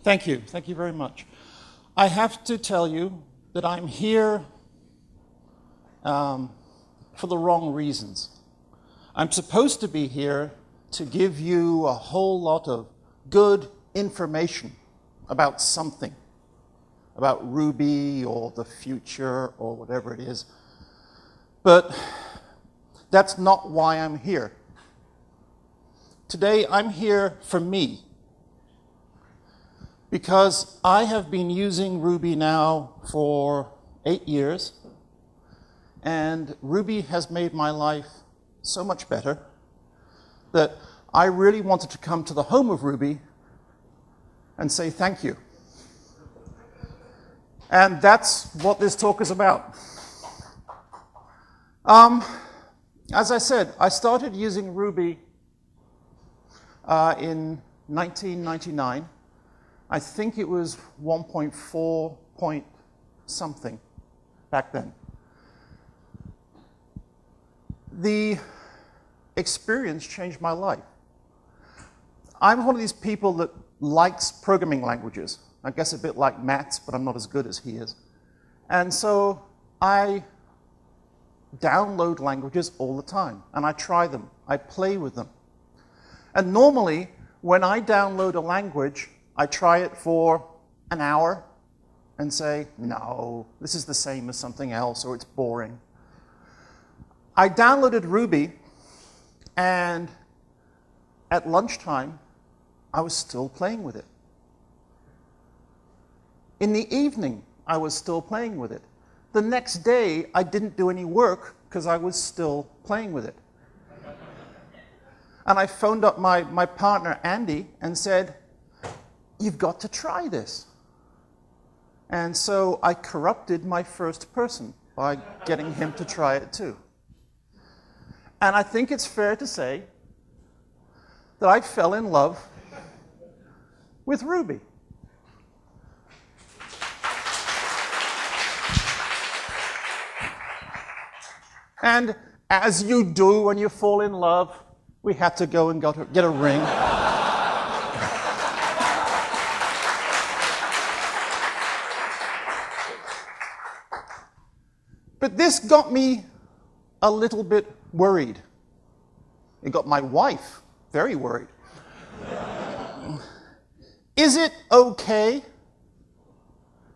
Thank you. Thank you very much. I have to tell you that I'm here for the wrong reasons. I'm supposed to be here to give you a whole lot of good information about something, about Ruby or the future or whatever it is. But that's not why I'm here. Today I'm here for me, because I have been using Ruby now for 8 years, and Ruby has made my life so much better that I really wanted to come to the home of Ruby and say thank you. And that's what this talk is about. As I said, I started using Ruby in 1999. I think it was 1.4 point something back then. The experience changed my life. I'm one of these people that likes programming languages. I guess a bit like Matt's, but I'm not as good as he is. And so I download languages all the time, and I try them. I play with them. And normally, when I download a language, I try it for an hour and say, no, this is the same as something else, or it's boring. I downloaded Ruby, and at lunchtime, I was still playing with it. In the evening, I was still playing with it. The next day, I didn't do any work because I was still playing with it. And I phoned up my partner, Andy, and said, you've got to try this. And so I corrupted my first person by getting him to try it too. And I think it's fair to say that I fell in love with Ruby. And as you do when you fall in love, we had to go and get a ring. But this got me a little bit worried. It got my wife very worried. Is it okay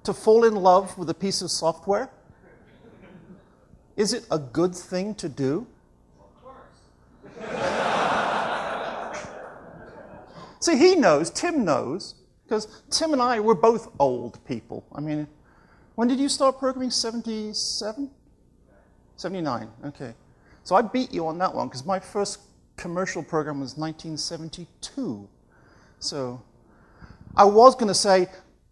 to fall in love with a piece of software? Is it a good thing to do? Of course. See, he knows, Tim knows, because Tim and I, we're both old people. I mean, when did you start programming? 77? 79, okay. So I beat you on that one, because my first commercial program was 1972. So I was going to say,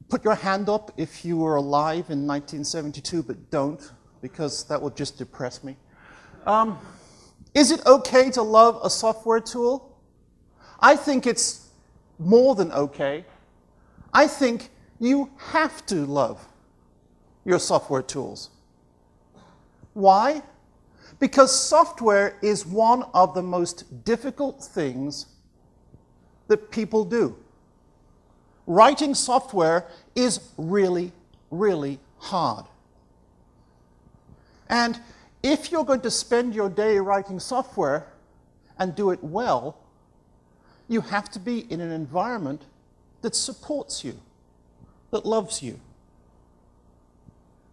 put your hand up if you were alive in 1972, but don't, because that would just depress me. Is it okay to love a software tool? I think it's more than okay. I think you have to love your software tools. Why? Because software is one of the most difficult things that people do. Writing software is really, really hard. And if you're going to spend your day writing software and do it well, you have to be in an environment that supports you, that loves you.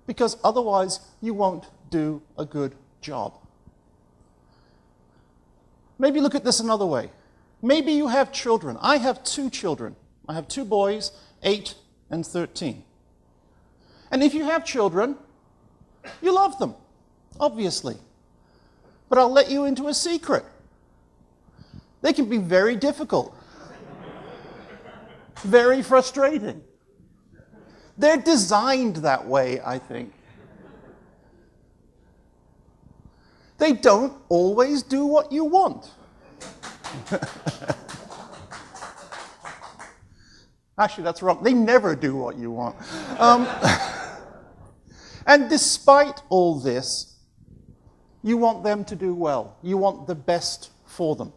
Because otherwise, you won't do a good job. Maybe look at this another way. Maybe you have children. I have 2 children. I have 2 boys, 8 and 13. And if you have children, you love them, obviously. But I'll let you into a secret. They can be very difficult, very frustrating. They're designed that way, I think. They don't always do what you want. Actually, that's wrong. They never do what you want. And despite all this, you want them to do well. You want the best for them.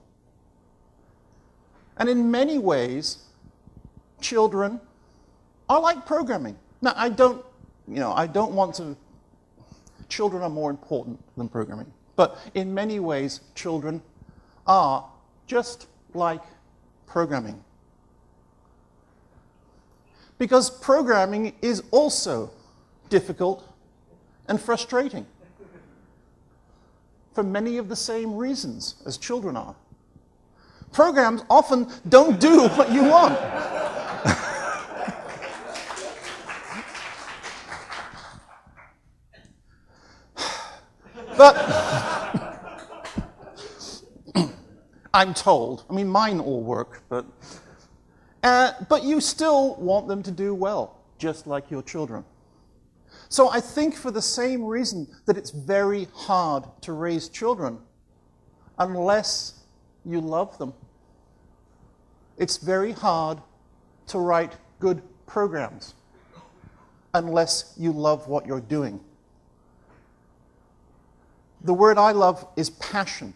And in many ways, children I like programming. Now, I don't want to, children are more important than programming. But in many ways, children are just like programming. Because programming is also difficult and frustrating for many of the same reasons as children are. Programs often don't do what you want. But I'm told, I mean, mine all work, but you still want them to do well, just like your children. So I think for the same reason that it's very hard to raise children unless you love them. It's very hard to write good programs unless you love what you're doing. The word I love is passion.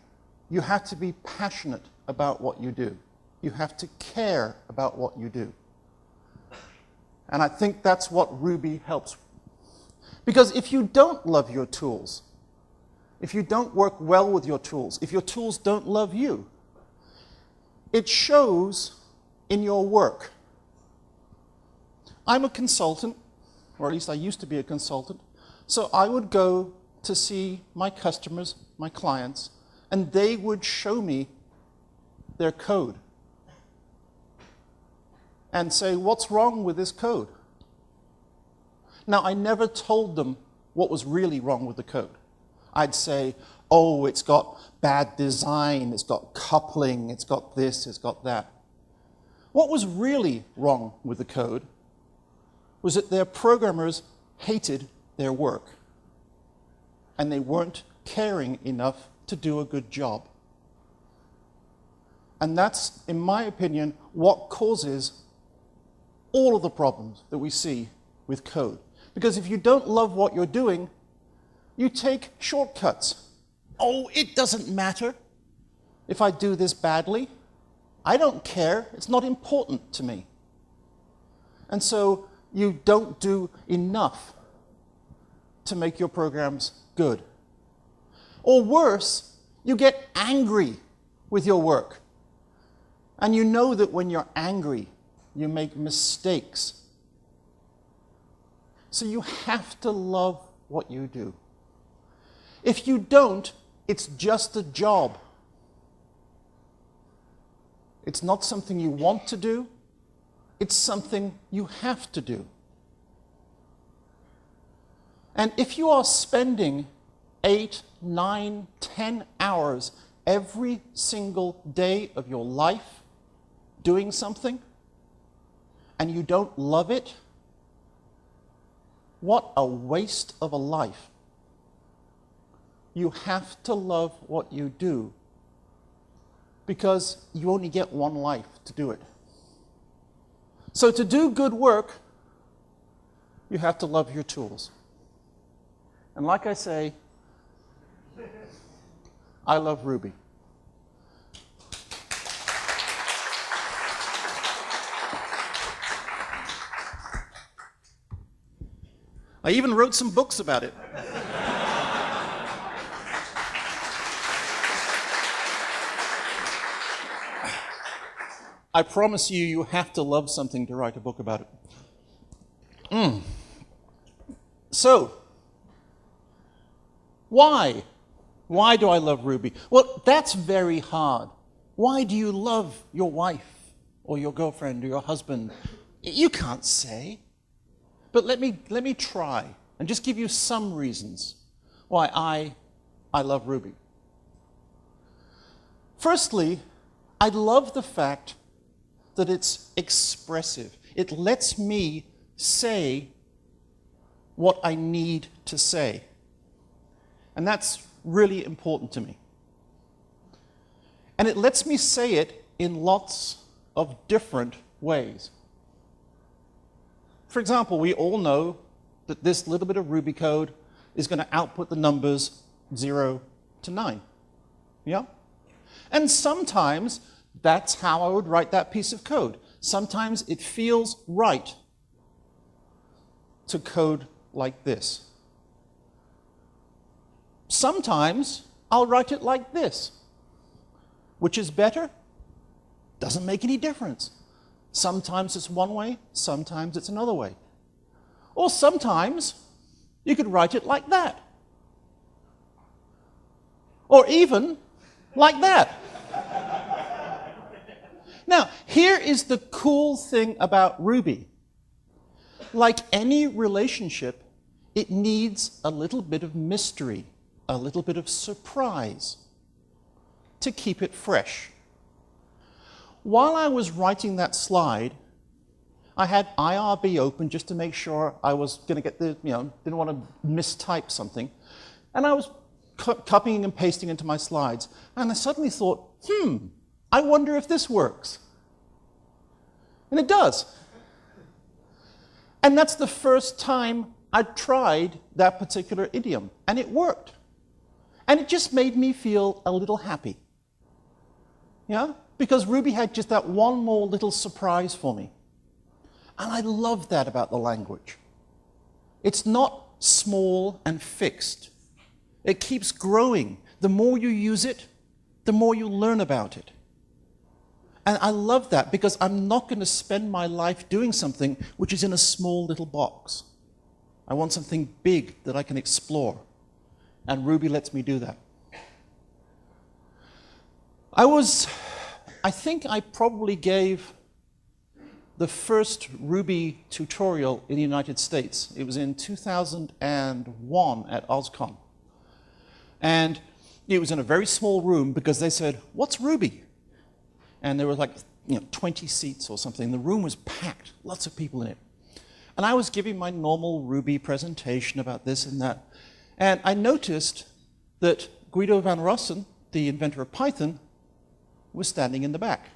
You have to be passionate about what you do. You have to care about what you do. And I think that's what Ruby helps. Because if you don't love your tools, if you don't work well with your tools, if your tools don't love you, it shows in your work. I'm a consultant, or at least I used to be a consultant, so I would go to see my customers, my clients, and they would show me their code and say, what's wrong with this code? Now, I never told them what was really wrong with the code. I'd say, oh, it's got bad design, it's got coupling, it's got this, it's got that. What was really wrong with the code was that their programmers hated their work and they weren't caring enough to do a good job. And that's, in my opinion, what causes all of the problems that we see with code. Because if you don't love what you're doing, you take shortcuts. Oh, it doesn't matter if I do this badly. I don't care. It's not important to me. And so you don't do enough to make your programs good. Or worse, you get angry with your work. And you know that when you're angry, you make mistakes. So you have to love what you do. If you don't, it's just a job. It's not something you want to do. It's something you have to do. And if you are spending 8, 9, 10 hours every single day of your life doing something, and you don't love it, what a waste of a life. You have to love what you do because you only get one life to do it. So to do good work, you have to love your tools. And like I say, I love Ruby. I even wrote some books about it. I promise you, you have to love something to write a book about it. So, why? Why do I love Ruby? Well, that's very hard. Why do you love your wife or your girlfriend or your husband? You can't say. But let me try and just give you some reasons why I love Ruby. Firstly, I love the fact that it's expressive. It lets me say what I need to say. And that's really important to me. And it lets me say it in lots of different ways. For example, we all know that this little bit of Ruby code is going to output the numbers 0 to 9. Yeah? And sometimes that's how I would write that piece of code. Sometimes it feels right to code like this. Sometimes I'll write it like this. Which is better? Doesn't make any difference. Sometimes it's one way, sometimes it's another way. Or sometimes you could write it like that. Or even like that. Now, here is the cool thing about Ruby. Like any relationship, it needs a little bit of mystery, a little bit of surprise to keep it fresh. While I was writing that slide, I had IRB open just to make sure I was going to get the, didn't want to mistype something. And I was copying and pasting into my slides. And I suddenly thought, I wonder if this works. And it does. And that's the first time I tried that particular idiom. And it worked. And it just made me feel a little happy. Yeah? Because Ruby had just that one more little surprise for me. And I love that about the language. It's not small and fixed. It keeps growing. The more you use it, the more you learn about it. And I love that because I'm not going to spend my life doing something which is in a small little box. I want something big that I can explore. And Ruby lets me do that. I think I probably gave the first Ruby tutorial in the United States. It was in 2001 at OSCON. And it was in a very small room because they said, "What's Ruby?" And there were like 20 seats or something. The room was packed, lots of people in it. And I was giving my normal Ruby presentation about this and that. And I noticed that Guido van Rossum, the inventor of Python, was standing in the back.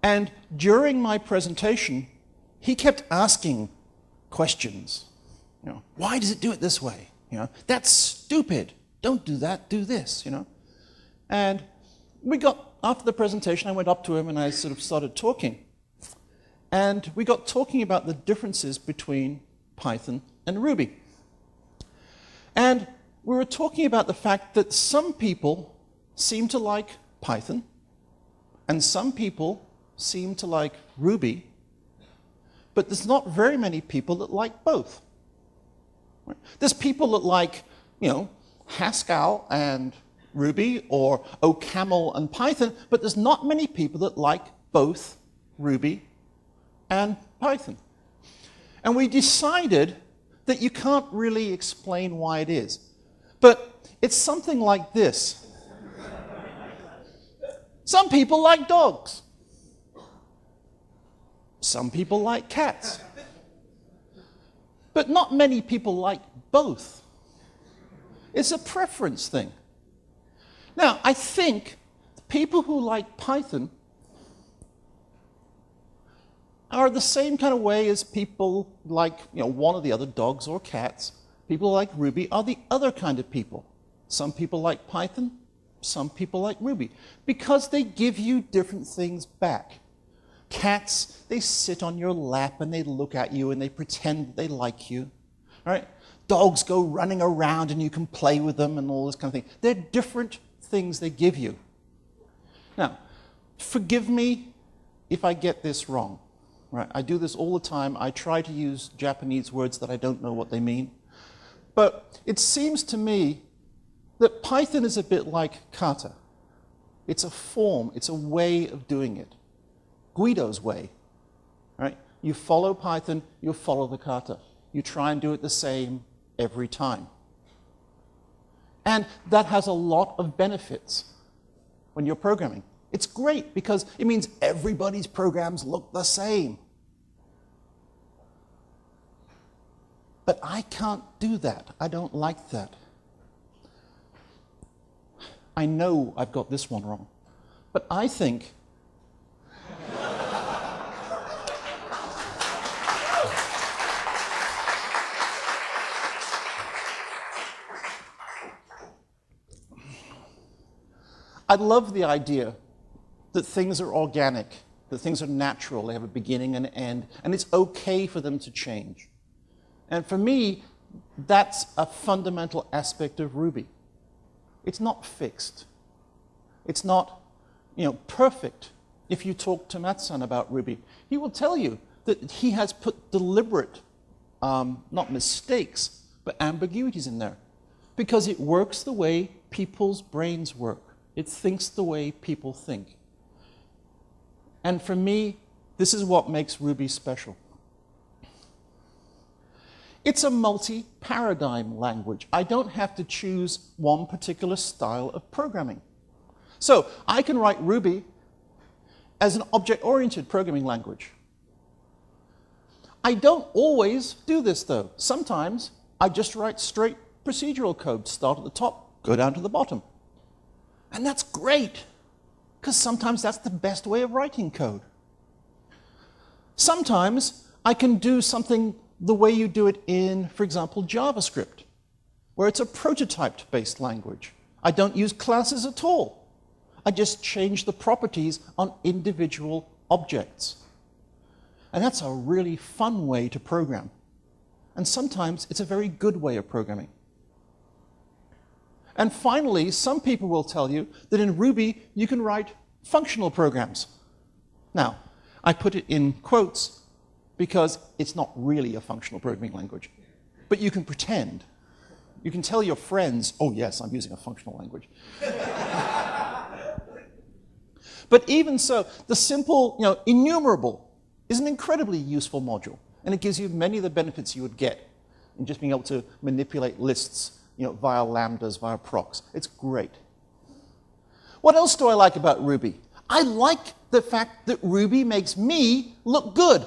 And during my presentation, he kept asking questions. Why does it do it this way? That's stupid. Don't do that, do this, And after the presentation, I went up to him and I sort of started talking. And we got talking about the differences between Python and Ruby. And we were talking about the fact that some people seem to like Python, and some people seem to like Ruby, but there's not very many people that like both. There's people that like, Haskell and Ruby, or OCaml and Python, but there's not many people that like both Ruby and Python. And we decided that you can't really explain why it is. But it's something like this. Some people like dogs. Some people like cats. But not many people like both. It's a preference thing. Now, I think people who like Python are the same kind of way as people like, one of the other dogs or cats. People who like Ruby are the other kind of people. Some people like Python, some people like Ruby, because they give you different things back. Cats, they sit on your lap and they look at you and they pretend they like you. All right? Dogs go running around and you can play with them and all this kind of thing. They're different things they give you. Now, forgive me if I get this wrong. Right? I do this all the time. I try to use Japanese words that I don't know what they mean. But it seems to me that Python is a bit like kata. It's a form, it's a way of doing it. Guido's way. Right? You follow Python, you follow the kata. You try and do it the same every time. And that has a lot of benefits when you're programming. It's great because it means everybody's programs look the same. But I can't do that. I don't like that. I know I've got this one wrong. But I think I love the idea that things are organic, that things are natural, they have a beginning and an end, and it's okay for them to change. And for me, that's a fundamental aspect of Ruby. It's not fixed. It's not, perfect. If you talk to Matsan about Ruby, he will tell you that he has put deliberate, not mistakes, but ambiguities in there, because it works the way people's brains work. It thinks the way people think. And for me, this is what makes Ruby special. It's a multi-paradigm language. I don't have to choose one particular style of programming. So I can write Ruby as an object-oriented programming language. I don't always do this, though. Sometimes I just write straight procedural code, start at the top, go down to the bottom. And that's great, because sometimes that's the best way of writing code. Sometimes I can do something the way you do it in, for example, JavaScript, where it's a prototype-based language. I don't use classes at all. I just change the properties on individual objects. And that's a really fun way to program. And sometimes it's a very good way of programming. And finally, some people will tell you that in Ruby you can write functional programs. Now, I put it in quotes because it's not really a functional programming language. But you can pretend. You can tell your friends, oh yes, I'm using a functional language. But even so, the simple, enumerable is an incredibly useful module. And it gives you many of the benefits you would get in just being able to manipulate lists, via lambdas, via procs. It's great. What else do I like about Ruby? I like the fact that Ruby makes me look good.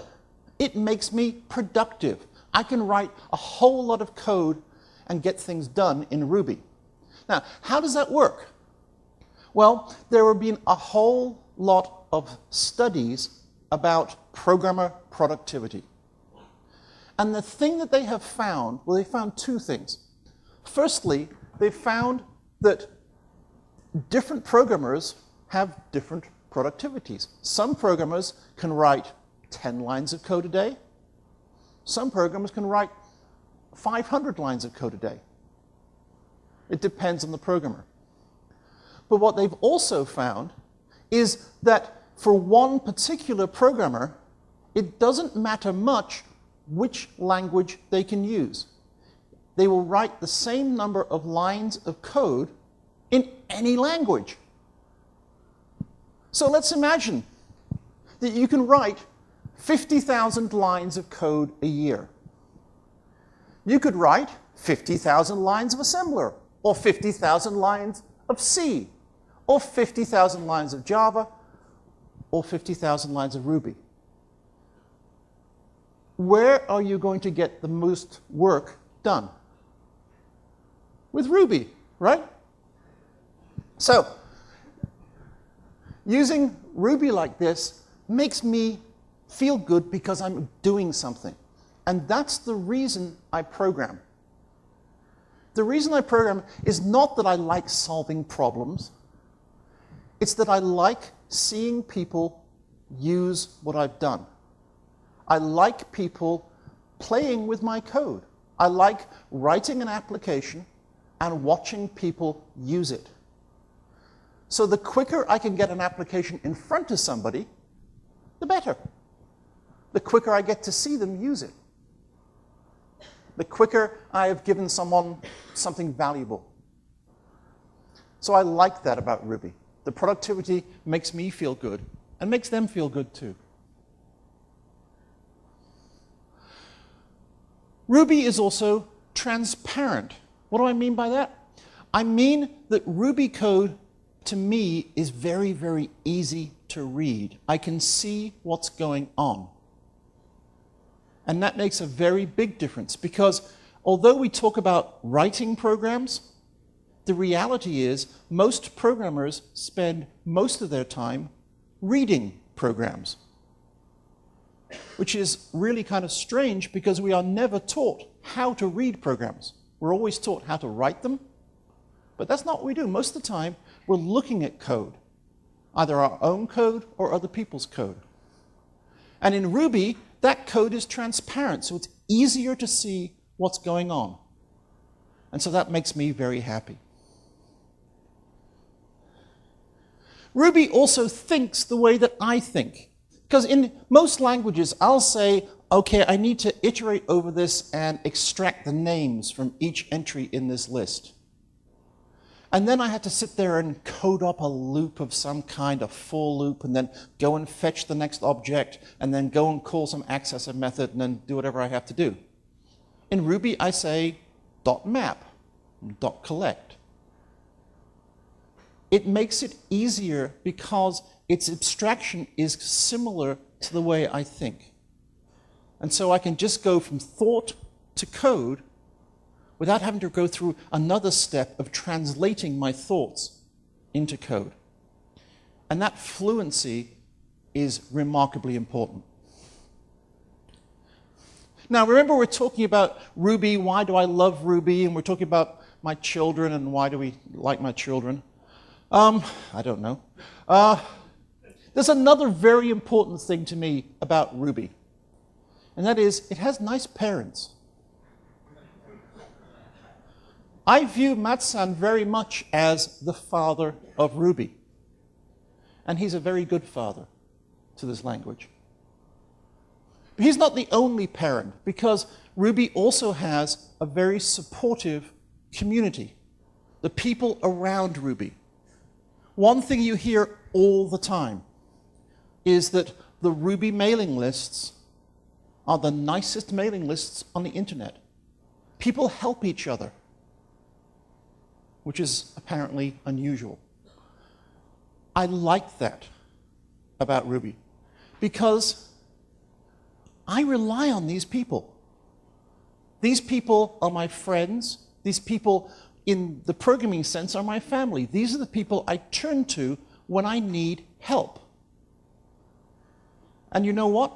It makes me productive. I can write a whole lot of code and get things done in Ruby. Now, how does that work? Well, there have been a whole lot of studies about programmer productivity. And the thing that they have found, well, they found two things. Firstly, they found that different programmers have different productivities. Some programmers can write 10 lines of code a day. Some programmers can write 500 lines of code a day. It depends on the programmer. But what they've also found is that for one particular programmer, it doesn't matter much which language they can use. They will write the same number of lines of code in any language. So let's imagine that you can write 50,000 lines of code a year. You could write 50,000 lines of assembler, or 50,000 lines of C, or 50,000 lines of Java, or 50,000 lines of Ruby. Where are you going to get the most work done? With Ruby, right? So, using Ruby like this makes me feel good because I'm doing something. And that's the reason I program. The reason I program is not that I like solving problems. It's that I like seeing people use what I've done. I like people playing with my code. I like writing an application and watching people use it. So the quicker I can get an application in front of somebody, the better. The quicker I get to see them use it. The quicker I have given someone something valuable. So I like that about Ruby. The productivity makes me feel good and makes them feel good too. Ruby is also transparent. What do I mean by that? I mean that Ruby code, to me, is very, very easy to read. I can see what's going on. And that makes a very big difference because although we talk about writing programs, the reality is most programmers spend most of their time reading programs, which is really kind of strange because we are never taught how to read programs. We're always taught how to write them, but that's not what we do. Most of the time, we're looking at code, either our own code or other people's code. And in Ruby, that code is transparent, so it's easier to see what's going on. And so that makes me very happy. Ruby also thinks the way that I think. Because in most languages, I'll say, okay, I need to iterate over this and extract the names from each entry in this list. And then I had to sit there and code up a loop of some kind, a for loop, and then go and fetch the next object, and then go and call some accessor method, and then do whatever I have to do. In Ruby, I say .map, .collect. It makes it easier because its abstraction is similar to the way I think. And so I can just go from thought to code without having to go through another step of translating my thoughts into code. And that fluency is remarkably important. Now, remember we're talking about Ruby, why do I love Ruby, and we're talking about my children and why do we like my children. I don't know. There's another very important thing to me about Ruby, and that is it has nice parents. I view Matsan very much as the father of Ruby. And he's a very good father to this language. But he's not the only parent, because Ruby also has a very supportive community, the people around Ruby. One thing you hear all the time is that the Ruby mailing lists are the nicest mailing lists on the internet. People help each other, which is apparently unusual. I like that about Ruby because I rely on these people. These people are my friends. These people, in the programming sense, are my family. These are the people I turn to when I need help. And you know what?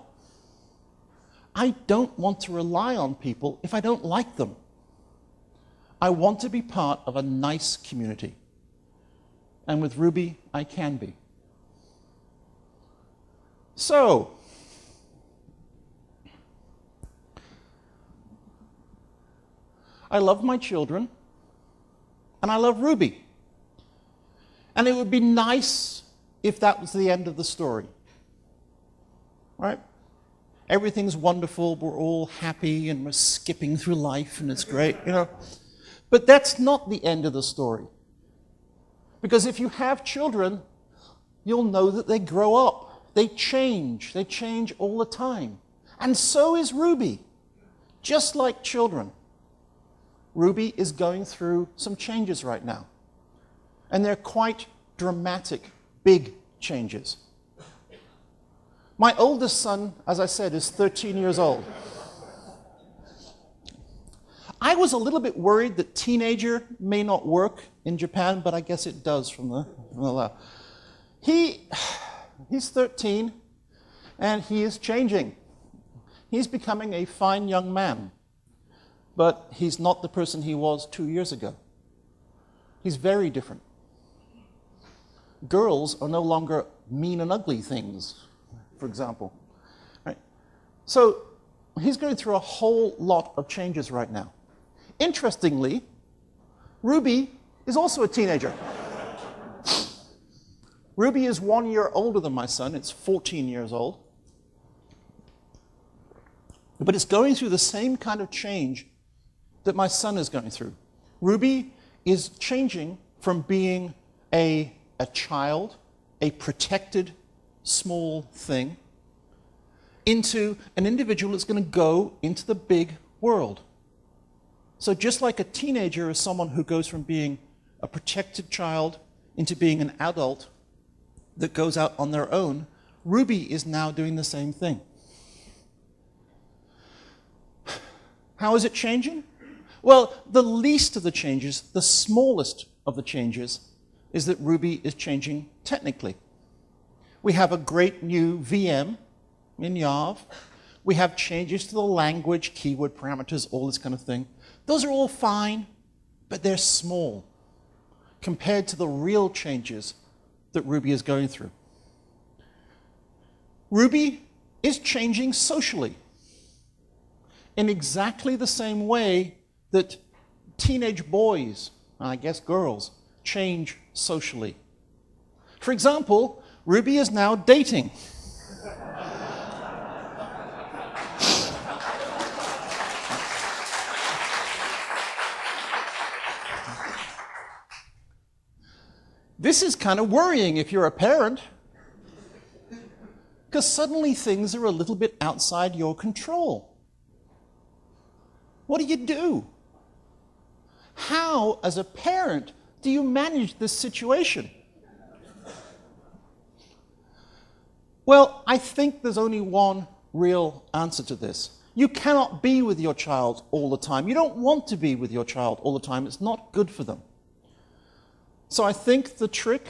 I don't want to rely on people if I don't like them. I want to be part of a nice community. And with Ruby, I can be. So, I love my children, and I love Ruby. And it would be nice if that was the end of the story. Right? Everything's wonderful, we're all happy, and we're skipping through life, and it's great, you know. But that's not the end of the story. Because if you have children, you'll know that they grow up. They change all the time. And so is Ruby, just like children. Ruby is going through some changes right now. And they're quite dramatic, big changes. My oldest son, as I said, is 13 years old. I was a little bit worried that teenager may not work in Japan, but I guess it does from the He's 13, and he is changing. He's becoming a fine young man, but he's not the person he was 2 years ago. He's very different. Girls are no longer mean and ugly things, for example. Right? So he's going through a whole lot of changes right now. Interestingly, Ruby is also a teenager. Ruby is 1 year older than my son. It's 14 years old. But it's going through the same kind of change that my son is going through. Ruby is changing from being a child, a protected small thing, into an individual that's going to go into the big world. So just like a teenager is someone who goes from being a protected child into being an adult that goes out on their own, Ruby is now doing the same thing. How is it changing? Well, the least of the changes, the smallest of the changes, is that Ruby is changing technically. We have a great new VM in Yav. We have changes to the language, keyword parameters, all this kind of thing. Those are all fine, but they're small compared to the real changes that Ruby is going through. Ruby is changing socially in exactly the same way that teenage boys, and I guess girls, change socially. For example, Ruby is now dating. This is kind of worrying if you're a parent, because suddenly things are a little bit outside your control. What do you do? How, as a parent, do you manage this situation? Well, I think there's only one real answer to this. You cannot be with your child all the time. You don't want to be with your child all the time. It's not good for them. So I think the trick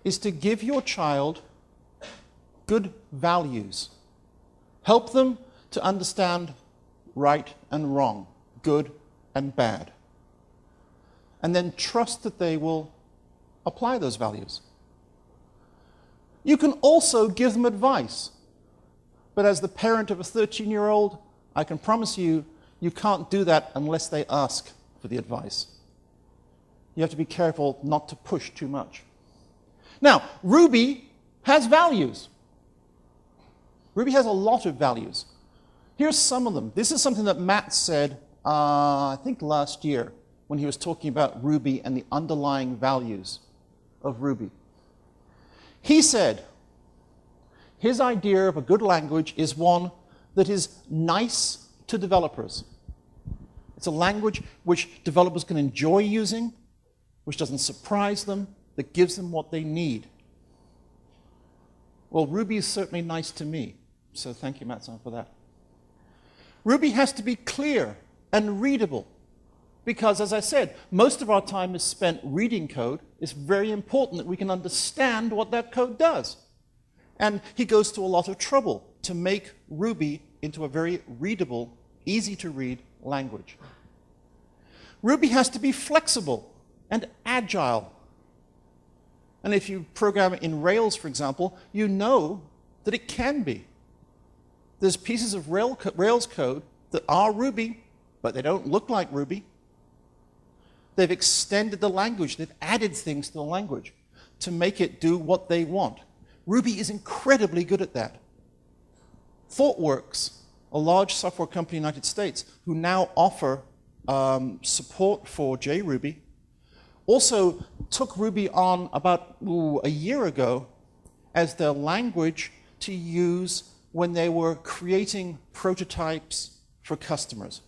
is to give your child good values. Help them to understand right and wrong, good and bad. And then trust that they will apply those values. You can also give them advice. But as the parent of a 13-year-old, I can promise you, you can't do that unless they ask for the advice. You have to be careful not to push too much. Now, Ruby has values. Ruby has a lot of values. Here's some of them. This is something that Matt said, I think last year, when he was talking about Ruby and the underlying values of Ruby. He said, his idea of a good language is one that is nice to developers. It's a language which developers can enjoy using, which doesn't surprise them, that gives them what they need. Well, Ruby is certainly nice to me, so thank you, Matson, for that. Ruby has to be clear and readable, because, as I said, most of our time is spent reading code. It's very important that we can understand what that code does. And he goes to a lot of trouble to make Ruby into a very readable, easy-to-read language. Ruby has to be flexible and agile. And if you program it in Rails, for example, you know that it can be. There's pieces of Rails code that are Ruby, but they don't look like Ruby. They've extended the language, they've added things to the language to make it do what they want. Ruby is incredibly good at that. ThoughtWorks, a large software company in the United States, who now offer support for JRuby, also took Ruby on about a year ago as their language to use when they were creating prototypes for customers.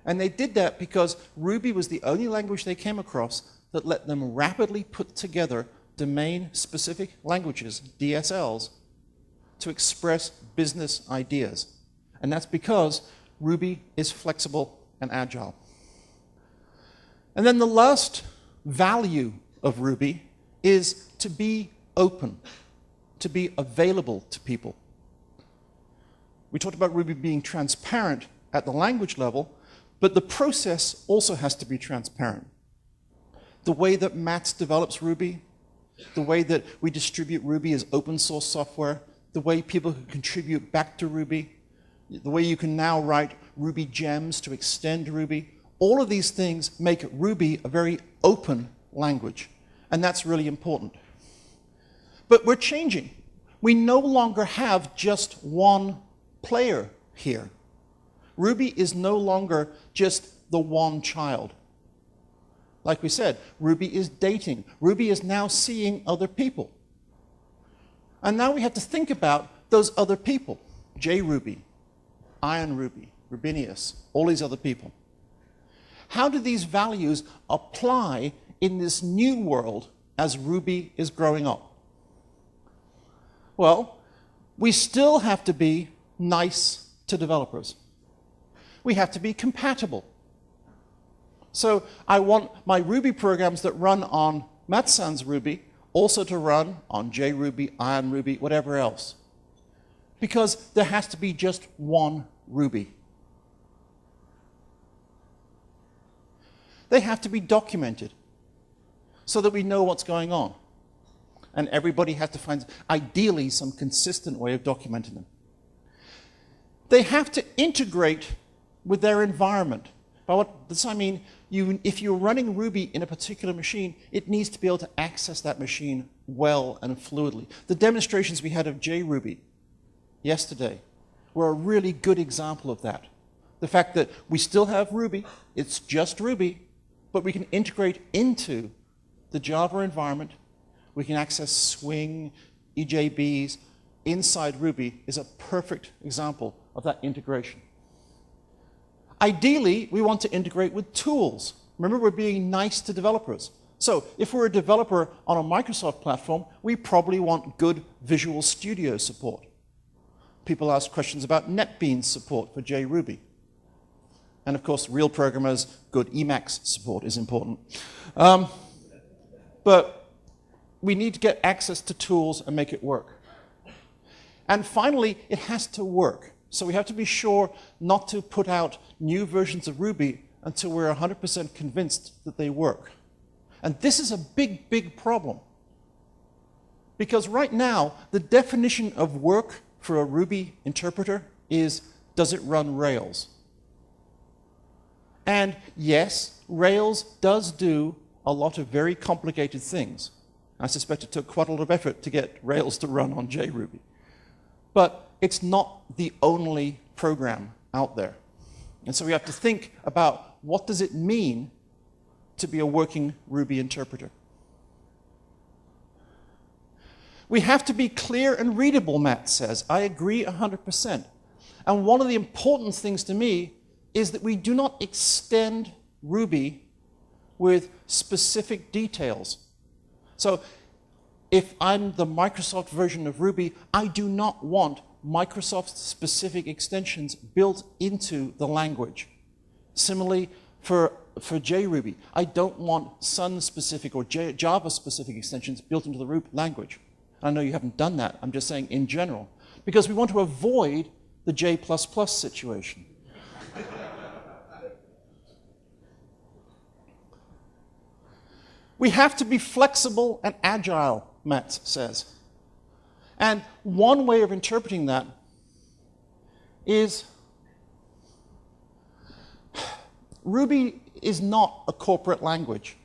And they did that because Ruby was the only language they came across that let them rapidly put together domain-specific languages, DSLs, to express business ideas. And that's because Ruby is flexible and agile. And then the last value of Ruby is to be open, to be available to people. We talked about Ruby being transparent at the language level, but the process also has to be transparent. The way that Matt develops Ruby, the way that we distribute Ruby as open source software, the way people can contribute back to Ruby, the way you can now write Ruby gems to extend Ruby, all of these things make Ruby a very open language, and that's really important. But we're changing. We no longer have just one player here. Ruby is no longer just the one child. Like we said, Ruby is dating. Ruby is now seeing other people. And now we have to think about those other people. JRuby, IronRuby, Rubinius, all these other people. How do these values apply in this new world as Ruby is growing up? Well, we still have to be nice to developers. We have to be compatible. So I want my Ruby programs that run on Matsan's Ruby also to run on JRuby, IronRuby, whatever else. Because there has to be just one Ruby. They have to be documented so that we know what's going on. And everybody has to find, ideally, some consistent way of documenting them. They have to integrate with their environment. By what does I mean? If you're running Ruby in a particular machine, it needs to be able to access that machine well and fluidly. The demonstrations we had of JRuby yesterday were a really good example of that. The fact that we still have Ruby, it's just Ruby, but we can integrate into the Java environment. We can access Swing, EJBs inside Ruby is a perfect example of that integration. Ideally, we want to integrate with tools. Remember, we're being nice to developers. So if we're a developer on a Microsoft platform, we probably want good Visual Studio support. People ask questions about NetBeans support for JRuby. And of course, real programmers, good Emacs support is important. But we need to get access to tools and make it work. And finally, it has to work. So we have to be sure not to put out new versions of Ruby until we're 100% convinced that they work. And this is a big, big problem. Because right now, the definition of work for a Ruby interpreter is, does it run Rails? And yes, Rails does do a lot of very complicated things. I suspect it took quite a lot of effort to get Rails to run on JRuby. But it's not the only program out there. And so we have to think about what does it mean to be a working Ruby interpreter. We have to be clear and readable, Matt says. I agree 100%. And one of the important things to me is that we do not extend Ruby with specific details. So if I'm the Microsoft version of Ruby, I do not want Microsoft-specific extensions built into the language. Similarly, for JRuby, I don't want Sun-specific or Java-specific extensions built into the Ruby language. I know you haven't done that. I'm just saying in general. Because we want to avoid the J++ situation. We have to be flexible and agile, Matt says. And one way of interpreting that is Ruby is not a corporate language.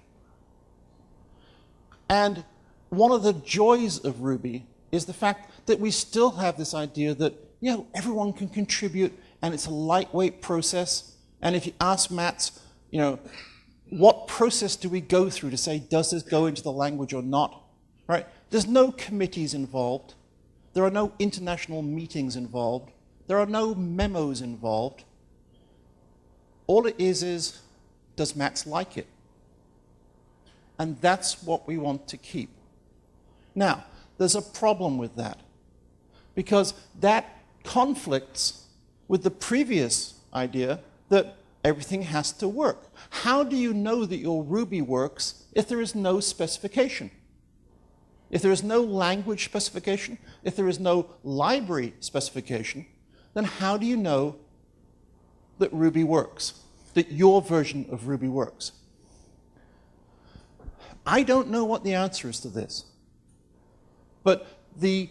And one of the joys of Ruby is the fact that we still have this idea that, you know, everyone can contribute and it's a lightweight process. And if you ask Matt, you know, what process do we go through to say, does this go into the language or not? Right? There's no committees involved. There are no international meetings involved. There are no memos involved. All it is, does Matt like it? And that's what we want to keep. Now, there's a problem with that, because that conflicts with the previous idea that everything has to work. How do you know that your Ruby works if there is no specification? If there is no language specification, if there is no library specification, then how do you know that Ruby works, that your version of Ruby works? I don't know what the answer is to this. But the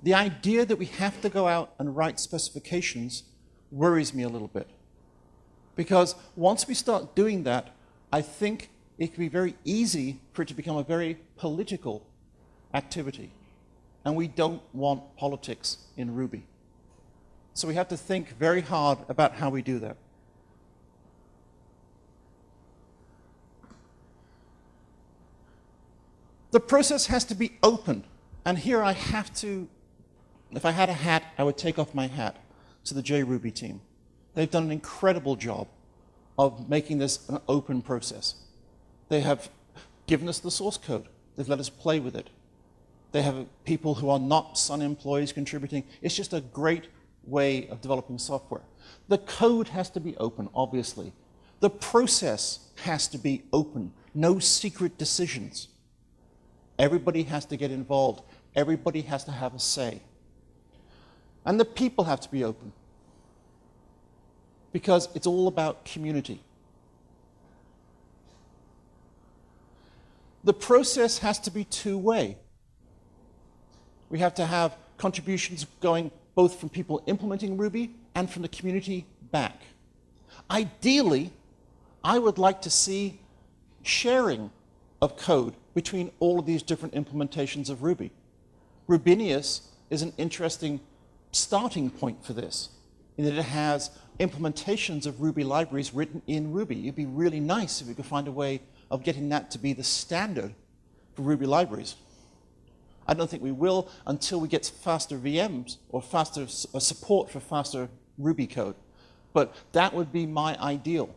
idea that we have to go out and write specifications worries me a little bit. Because once we start doing that, I think it can be very easy for it to become a very political activity. And we don't want politics in Ruby. So we have to think very hard about how we do that. The process has to be open. And here I have to, if I had a hat, I would take off my hat to the JRuby team. They've done an incredible job of making this an open process. They have given us the source code. They've let us play with it. They have people who are not Sun employees contributing. It's just a great way of developing software. The code has to be open, obviously. The process has to be open. No secret decisions. Everybody has to get involved. Everybody has to have a say. And the people have to be open. Because it's all about community. The process has to be two-way. We have to have contributions going both from people implementing Ruby and from the community back. Ideally, I would like to see sharing of code between all of these different implementations of Ruby. Rubinius is an interesting starting point for this, in that it has implementations of Ruby libraries written in Ruby. It'd be really nice if we could find a way of getting that to be the standard for Ruby libraries. I don't think we will until we get faster VMs or faster support for faster Ruby code. But that would be my ideal.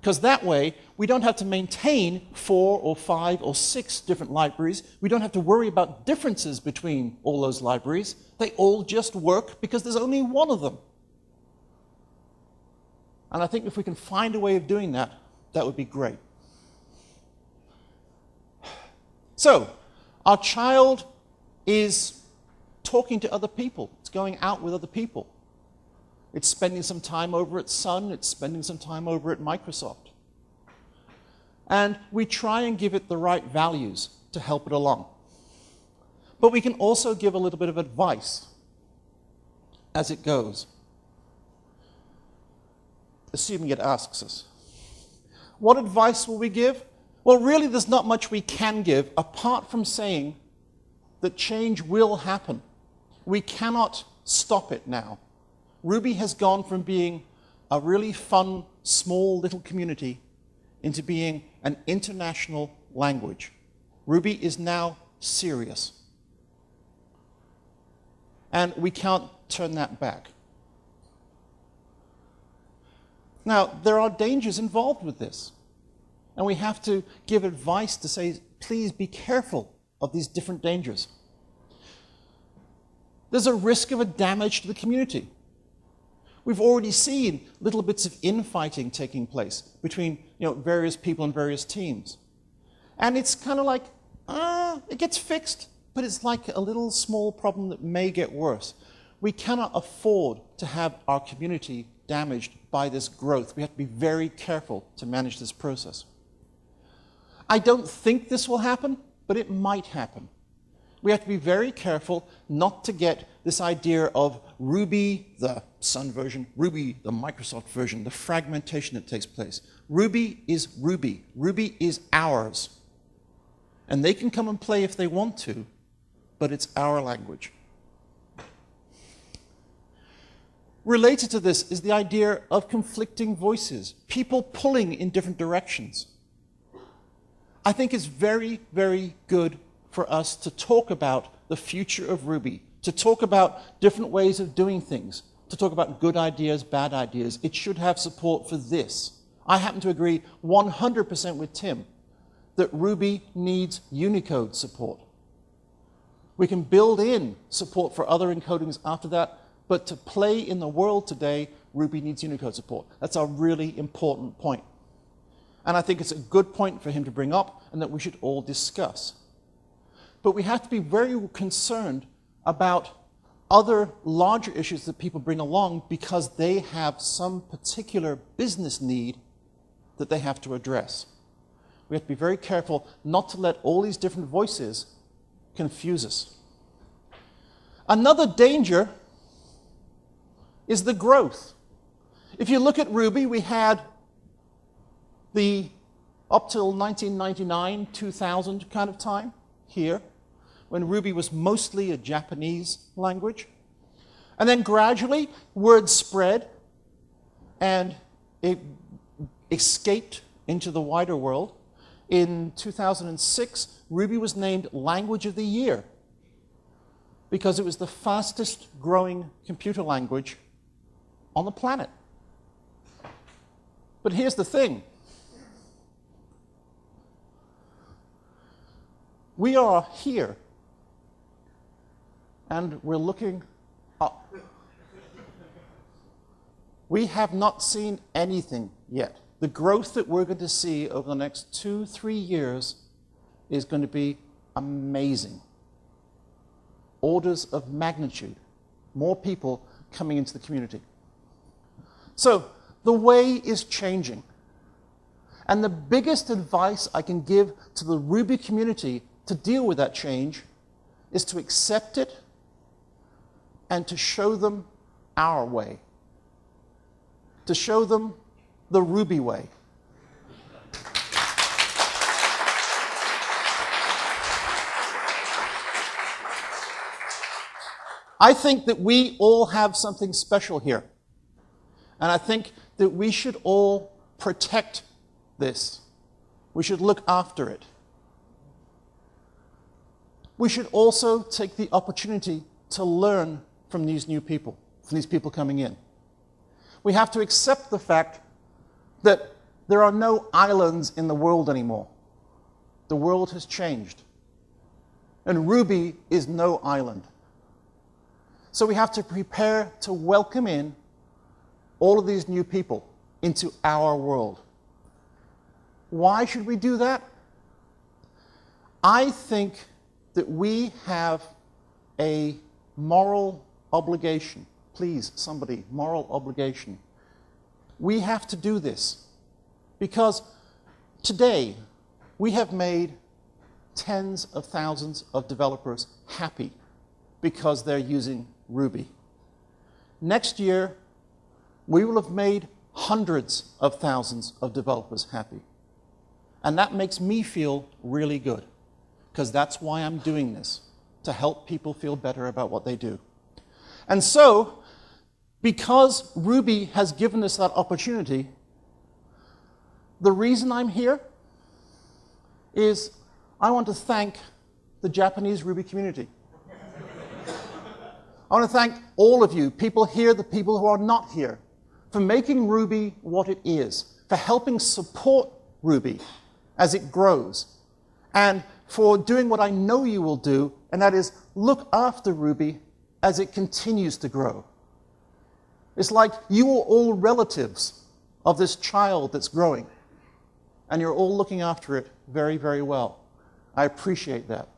Because that way, we don't have to maintain 4 or 5 or 6 different libraries. We don't have to worry about differences between all those libraries. They all just work because there's only one of them. And I think if we can find a way of doing that, that would be great. So, our child is talking to other people. It's going out with other people. It's spending some time over at Sun. It's spending some time over at Microsoft. And we try and give it the right values to help it along. But we can also give a little bit of advice as it goes, assuming it asks us. What advice will we give? Well, really, there's not much we can give apart from saying that change will happen. We cannot stop it now. Ruby has gone from being a really fun, small little community into being an international language. Ruby is now serious. And we can't turn that back. Now, there are dangers involved with this. And we have to give advice to say, please be careful of these different dangers. There's a risk of a damage to the community. We've already seen little bits of infighting taking place between various people and various teams. And it's kind of like, it gets fixed, but it's like a little small problem that may get worse. We cannot afford to have our community damaged by this growth. We have to be very careful to manage this process. I don't think this will happen, but it might happen. We have to be very careful not to get this idea of Ruby, the Sun version, Ruby, the Microsoft version, the fragmentation that takes place. Ruby is Ruby. Ruby is ours. And they can come and play if they want to, but it's our language. Related to this is the idea of conflicting voices, people pulling in different directions. I think it's very, very good for us to talk about the future of Ruby, to talk about different ways of doing things, to talk about good ideas, bad ideas. It should have support for this. I happen to agree 100% with Tim that Ruby needs Unicode support. We can build in support for other encodings after that, but to play in the world today, Ruby needs Unicode support. That's a really important point. And I think it's a good point for him to bring up and that we should all discuss. But we have to be very concerned about other larger issues that people bring along because they have some particular business need that they have to address. We have to be very careful not to let all these different voices confuse us. Another danger is the growth. If you look at Ruby, we had the up till 1999, 2000 kind of time here, when Ruby was mostly a Japanese language. And then gradually, word spread, and it escaped into the wider world. In 2006, Ruby was named Language of the Year because it was the fastest growing computer language on the planet. But here's the thing. We are here, and we're looking up. We have not seen anything yet. The growth that we're going to see over the next 2-3 years is going to be amazing. Orders of magnitude. More people coming into the community. So, the way is changing. And the biggest advice I can give to the Ruby community to deal with that change is to accept it, and to show them our way, to show them the Ruby way. I think that we all have something special here. And I think that we should all protect this. We should look after it. We should also take the opportunity to learn from these new people, from these people coming in. We have to accept the fact that there are no islands in the world anymore. The world has changed. And Ruby is no island. So we have to prepare to welcome in all of these new people into our world. Why should we do that? I think that we have a moral obligation. Please, somebody, moral obligation. We have to do this because today we have made tens of thousands of developers happy because they're using Ruby. Next year, we will have made hundreds of thousands of developers happy. And that makes me feel really good, because that's why I'm doing this, to help people feel better about what they do. And so, because Ruby has given us that opportunity, the reason I'm here is I want to thank the Japanese Ruby community. I want to thank all of you, people here, the people who are not here, for making Ruby what it is, for helping support Ruby as it grows, and for doing what I know you will do, and that is look after Ruby as it continues to grow. It's like you are all relatives of this child that's growing, and you're all looking after it very, very well. I appreciate that.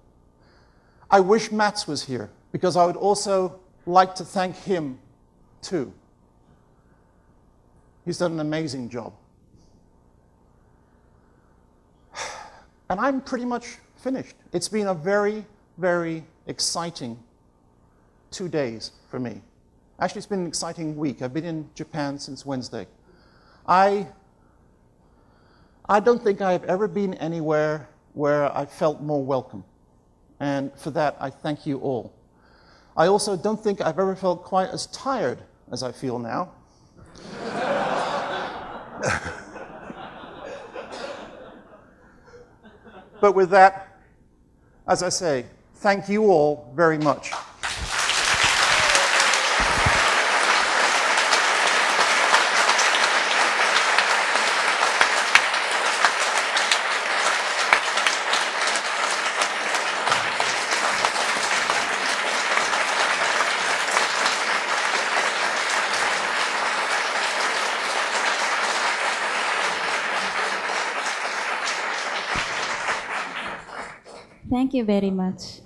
I wish Mats was here, because I would also like to thank him too. He's done an amazing job. And I'm pretty much finished. It's been a very, very exciting 2 days for me. Actually, it's been an exciting week. I've been in Japan since Wednesday. I don't think I've ever been anywhere where I felt more welcome. And for that, I thank you all. I also don't think I've ever felt quite as tired as I feel now. But with that, as I say, thank you all very much. Thank you very much.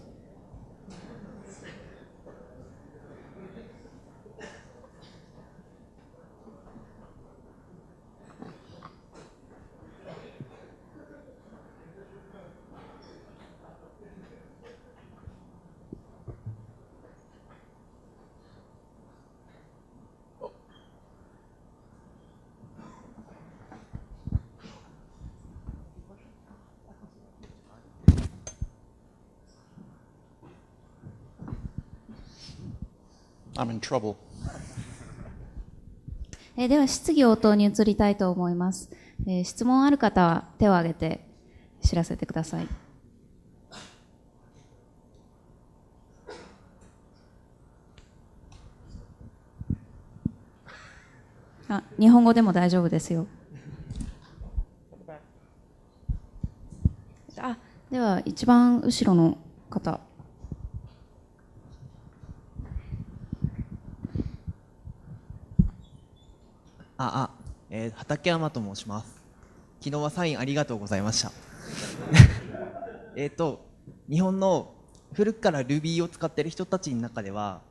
I'm in trouble. では質疑応答に移りたいと思います。質問ある方は手を挙げて知らせてください。日本語でも大丈夫ですよ。では一番後ろの方。畠山と申します。昨日はサインありがとうございました。日本の古くから Ruby を使っている人たちの中では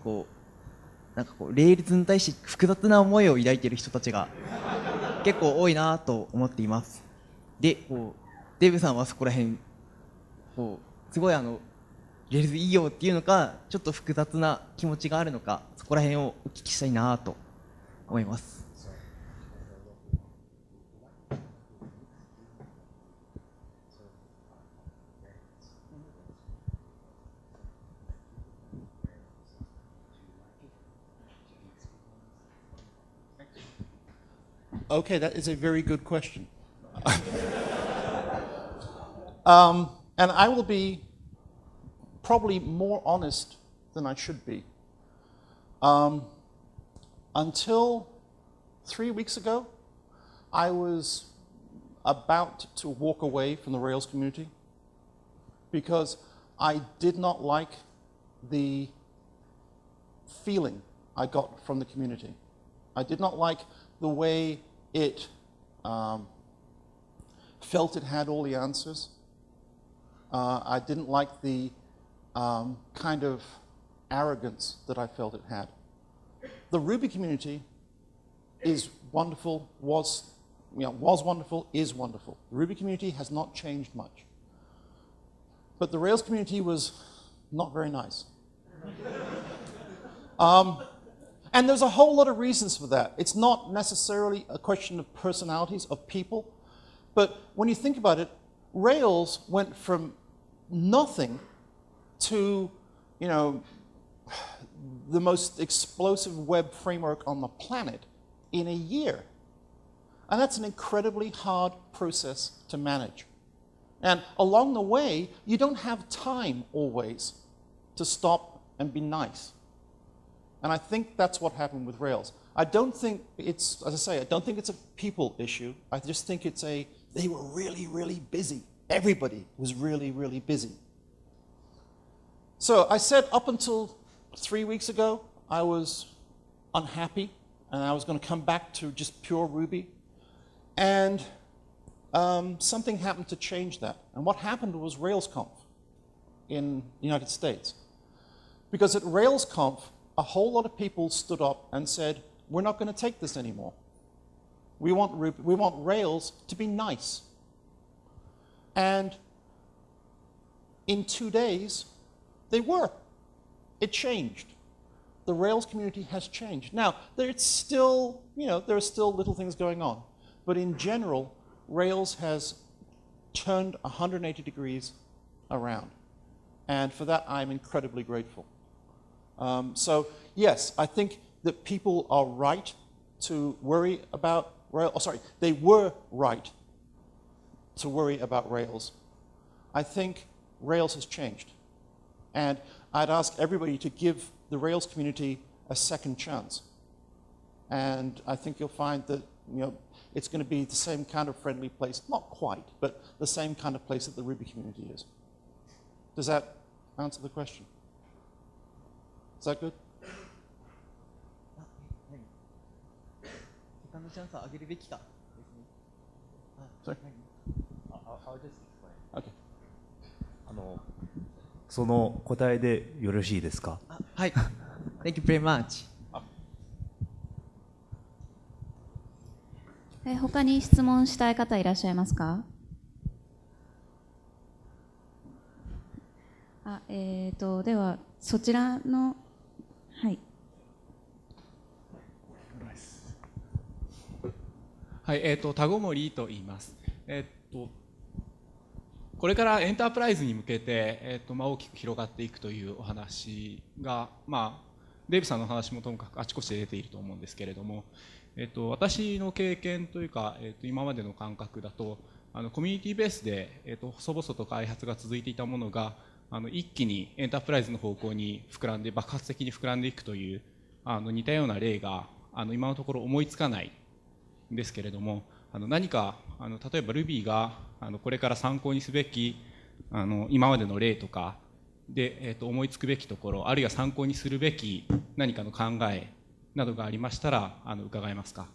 レールズに対して複雑な思いを抱いている人たちが結構多いなと思っています。で、デブさんはそこら辺すごいレールズいいよっていうのか、ちょっと複雑な気持ちがあるのか、そこら辺をお聞きしたいなと思います。Okay, that is a very good question. And I will be probably more honest than I should be. Until 3 weeks ago, I was about to walk away from the Rails community because I did not like the feeling I got from the community. I did not like the way it felt it had all the answers. I didn't like the kind of arrogance that I felt it had. The Ruby community is wonderful, was wonderful, is wonderful. The Ruby community has not changed much. But the Rails community was not very nice. And there's a whole lot of reasons for that. It's not necessarily a question of personalities, of people. But when you think about it, Rails went from nothing to, the most explosive web framework on the planet in a year. And that's an incredibly hard process to manage. And along the way, you don't have time always to stop and be nice. And I think that's what happened with Rails. I don't think it's, as I say, I don't think it's a people issue. I just think it's they were really, really busy. Everybody was really, really busy. So I said up until 3 weeks ago, I was unhappy, and I was going to come back to just pure Ruby. And something happened to change that. And what happened was RailsConf in the United States. Because at RailsConf, a whole lot of people stood up and said, we're not going to take this anymore. We want Rails to be nice. And in 2 days, they were. It changed. The Rails community has changed. Now, there are still little things going on. But in general, Rails has turned 180 degrees around. And for that, I'm incredibly grateful. So yes, I think that people are right to worry about Rails. They were right to worry about Rails. I think Rails has changed. And I'd ask everybody to give the Rails community a second chance. And I think you'll find that it's going to be the same kind of friendly place, not quite, but the same kind of place that the Ruby community is. Does that answer the question? Is that good? セカンドチャンスをあげるべきかですね。Sorry? I'll just explain. Okay. その答えでよろしいですか？はい。Thank you very much. 他に質問したい方いらっしゃいますか？ではそちらのはい。はい、田子森と言います。これからエンタープライズに向けて、大きく広がっていくというお話が、デイブさんの話もともかくあちこちで出ていると思うんですけれども、私の経験というか、今までの感覚だと、コミュニティベースで、細々と開発が続いていたものが、一気にエンタープライズの方向に膨らんで、爆発的に膨らんでいくという似たような例が今のところ思いつかないんですけれども、何か例えば Ruby がこれから参考にすべき今までの例とかで、思いつくべきところ、あるいは参考にするべき何かの考えなどがありましたら伺えますか。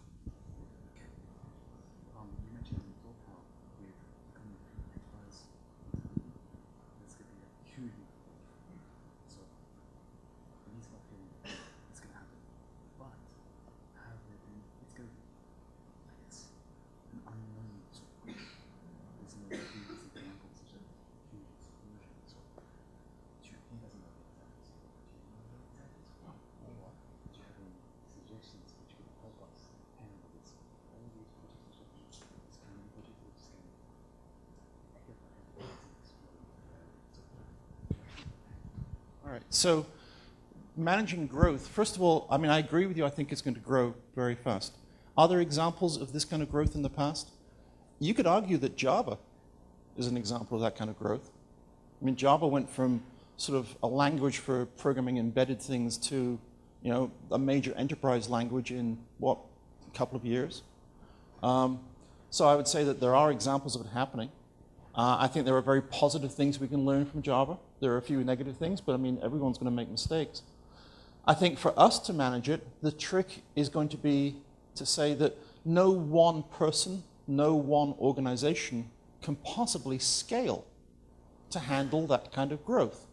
All right. So managing growth, first of all, I mean, I agree with you. I think it's going to grow very fast. Are there examples of this kind of growth in the past? You could argue that Java is an example of that kind of growth. I mean, Java went from sort of a language for programming embedded things to, you know, a major enterprise language in, what, a couple of years? So I would say that there are examples of it happening. I think there are very positive things we can learn from Java. There are a few negative things, but I mean, everyone's going to make mistakes. I think for us to manage it, the trick is going to be to say that no one person, no one organization can possibly scale to handle that kind of growth.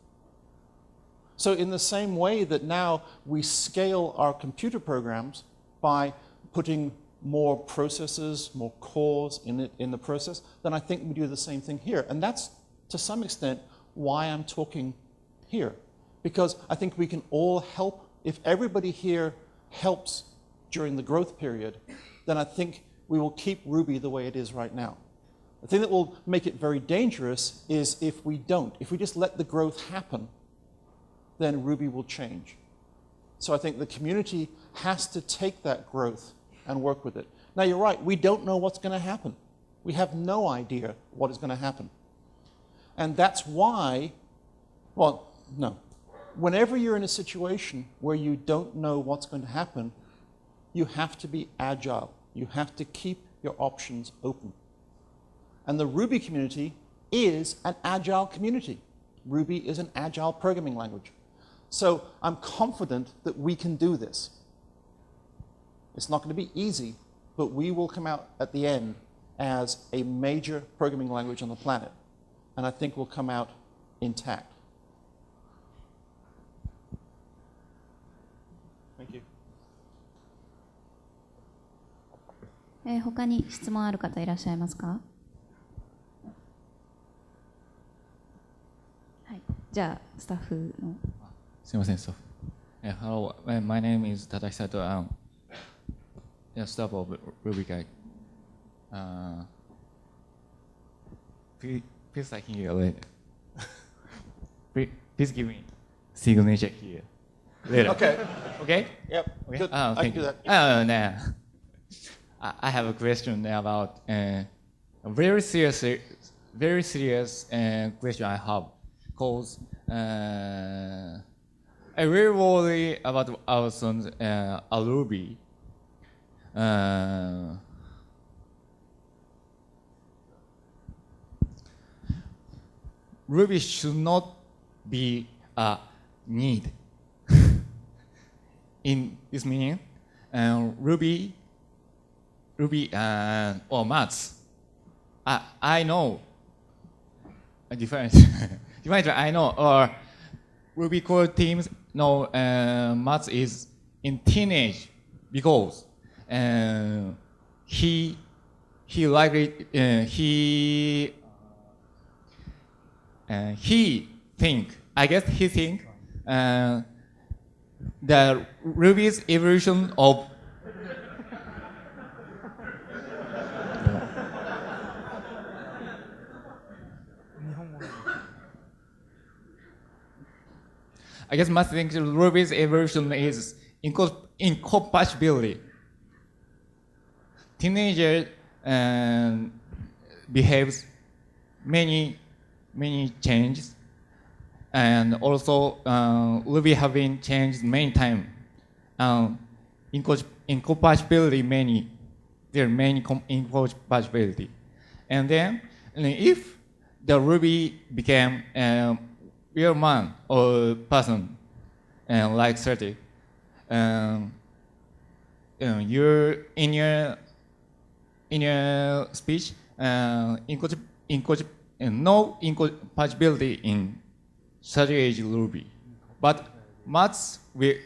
So in the same way that now we scale our computer programs by putting more processors, more cores in the process, then I think we do the same thing here. And that's, to some extent, why I'm talking here. Because I think we can all help. If everybody here helps during the growth period, then I think we will keep Ruby the way it is right now. The thing that will make it very dangerous is if we don't. If we just let the growth happen, then Ruby will change. So I think the community has to take that growth and work with it. Now you're right, we don't know what's going to happen. We have no idea what is going to happen. And that's why, well, no. Whenever you're in a situation where you don't know what's going to happen, you have to be agile. You have to keep your options open. And the Ruby community is an agile community. Ruby is an agile programming language. So I'm confident that we can do this. It's not going to be easy, but we will come out at the end as a major programming language on the planet. And I think we'll come out intact. Thank you. 他に質問ある方いらっしゃいますか？はい。じゃあスタッフの。すみません、スタッフ。Hello, my name is Tadahisato. Staff of RubyKaigi. Please I hear later. Please give me signature here later. Okay. Okay? Yep. Okay. Good. Oh, I can do that. No. I have a question about a very serious question I have. Cause I really worry about our son's Ruby. Ruby should not be a need. In this meaning, Ruby or maths. I know a difference. I know, or Ruby core teams know maths is in teenage because he likely he think the Ruby's evolution of I guess math thinks Ruby's evolution is incompatibility. Teenager behaves many changes, and also Ruby have been changed many times. Incompatibility there are many incompatibility, and then if the Ruby became real man or person, like 30, you're in your speech, no incompatibility in 30 age Ruby, but Matt would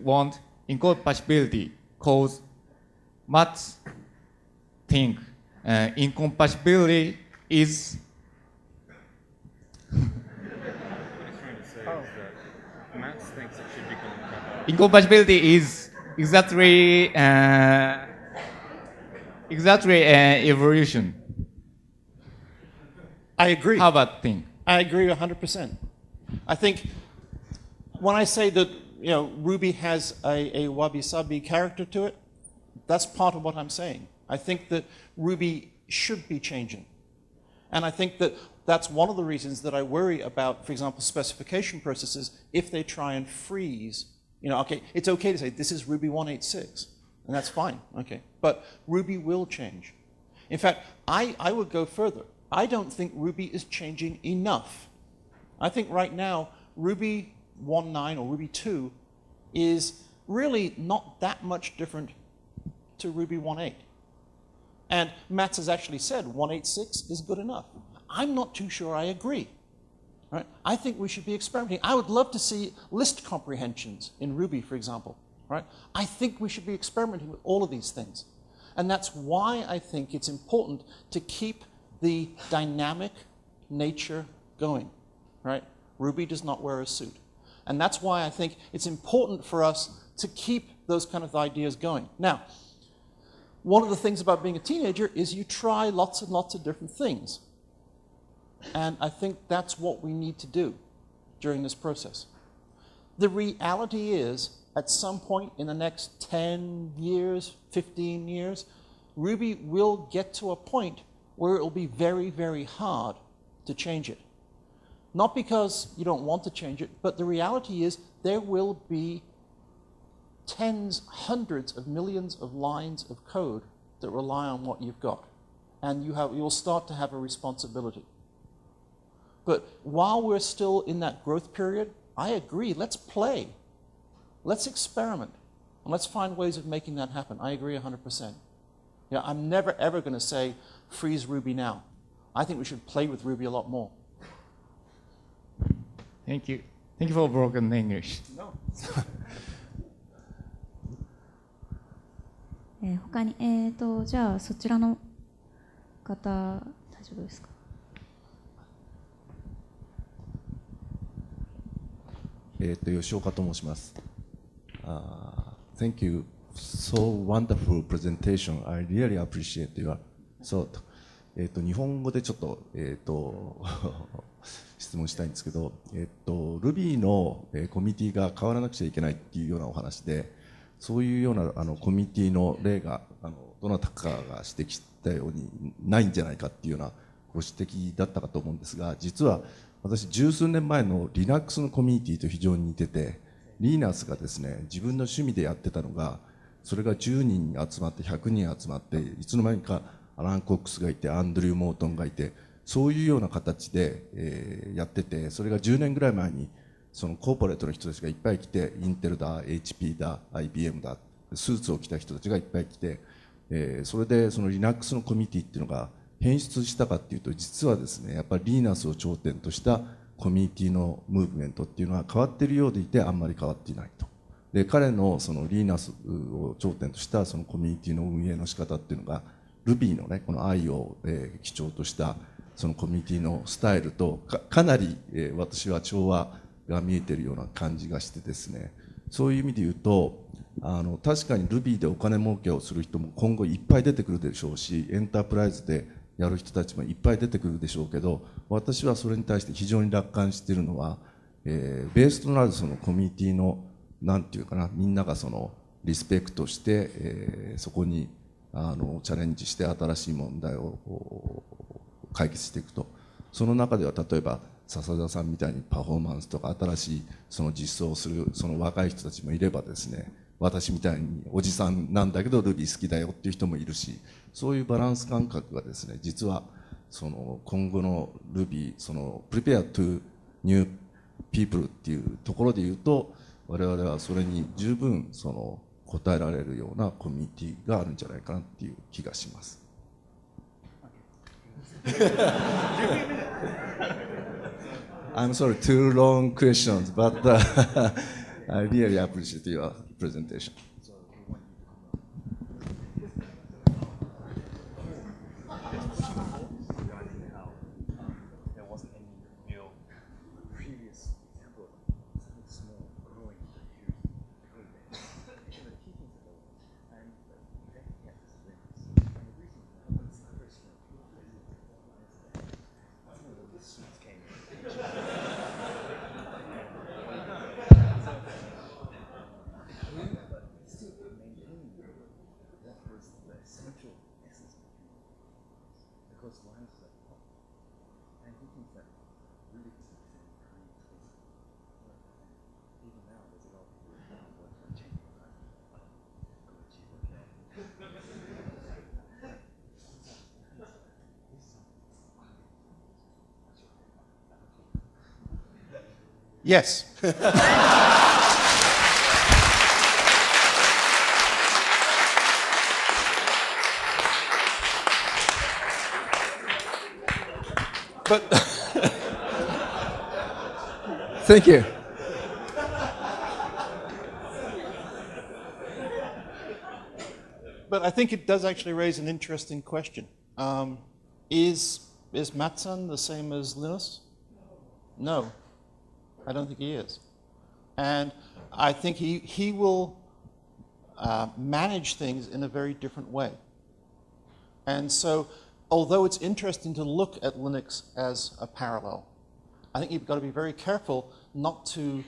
want incompatibility, cause Matt think incompatibility is incompatibility is exactly evolution. I agree. How about thing? I agree 100%. I think when I say that Ruby has a wabi-sabi character to it, that's part of what I'm saying. I think that Ruby should be changing. And I think that that's one of the reasons that I worry about, for example, specification processes if they try and freeze. Okay, it's okay to say this is Ruby 186, and that's fine, okay. But Ruby will change. In fact, I would go further. I don't think Ruby is changing enough. I think right now, Ruby 1.9 or Ruby 2 is really not that much different to Ruby 1.8. And Mats has actually said 1.86 is good enough. I'm not too sure I agree. Right? I think we should be experimenting. I would love to see list comprehensions in Ruby, for example. Right? I think we should be experimenting with all of these things. And that's why I think it's important to keep the dynamic nature going. Right? Ruby does not wear a suit. And that's why I think it's important for us to keep those kind of ideas going. Now, one of the things about being a teenager is you try lots and lots of different things. And I think that's what we need to do during this process. The reality is, at some point in the next 10 years, 15 years, Ruby will get to a point where it will be very, very hard to change it. Not because you don't want to change it, but the reality is there will be tens, hundreds of millions of lines of code that rely on what you've got. And you'll start to have a responsibility. But while we're still in that growth period, I agree, let's play. Let's experiment. And let's find ways of making that happen. I agree 100%. I'm never, ever going to say, freeze Ruby now. I think we should play with Ruby a lot more. Thank you. Thank you for broken English. No. 他に、じゃあそちらの方、大丈夫ですか。吉岡と申します。Thank you. So wonderful presentation. I really appreciate your thought. 日本語でちょっと、質問したいんですけど、Ruby のコミュニティが変わらなくちゃいけないっていうようなお話で、そういうようなコミュニティの例がどなたかが指摘したようにないんじゃないかっていうようなご指摘だったかと思うんですが、実は私十数年前の Linux のコミュニティと非常に似てて、リーナスがですね、自分の趣味でやってたのが、それが10人集まって100人集まって、いつの間にかアラン・コックスがいて、アンドリュー・モートンがいて、そういうような形で、やってて、それが10年ぐらい前にそのコーポレートの人たちがいっぱい来て、インテルだ、HP だ、IBM だ、スーツを着た人たちがいっぱい来て、それでその Linux のコミュニティっていうのが変質したかっていうと、実はですね、やっぱりリーナスを頂点としたコミュニティのムーブメントっていうのは変わっているようでいて、あんまり変わっていないと。で、彼のそのリーナスを頂点としたそのコミュニティの運営の仕方っていうのが、Ruby のね、この愛を基調としたそのコミュニティのスタイルとかなり私は調和が見えているような感じがしてですね、そういう意味で言うと、確かに Ruby でお金儲けをする人も今後いっぱい出てくるでしょうし、エンタープライズでやる人たちもいっぱい出てくるでしょうけど、私はそれに対して非常に楽観しているのは、ベースとなるそのコミュニティのなんていうかな、みんながそのリスペクトして、そこにチャレンジして新しい問題を解決していくと。その中では例えば笹田さんみたいにパフォーマンスとか新しいその実装をするその若い人たちもいればですね、私みたいにおじさんなんだけど Ruby 好きだよっていう人もいるし、そういうバランス感覚がですね、実はその今後の Ruby その Prepare to New People っていうところで言うと、我々はそれに十分その答えられるようなコミュニティがあるんじゃないかなっていう気がします。I'm sorry, too long questions, but I really appreciate your presentation. Yes. But Thank you. But I think it does actually raise an interesting question. Is Matsan the same as Linus? No, I don't think he is. And I think he will manage things in a very different way. And so, although it's interesting to look at Linux as a parallel, I think you've got to be very careful not to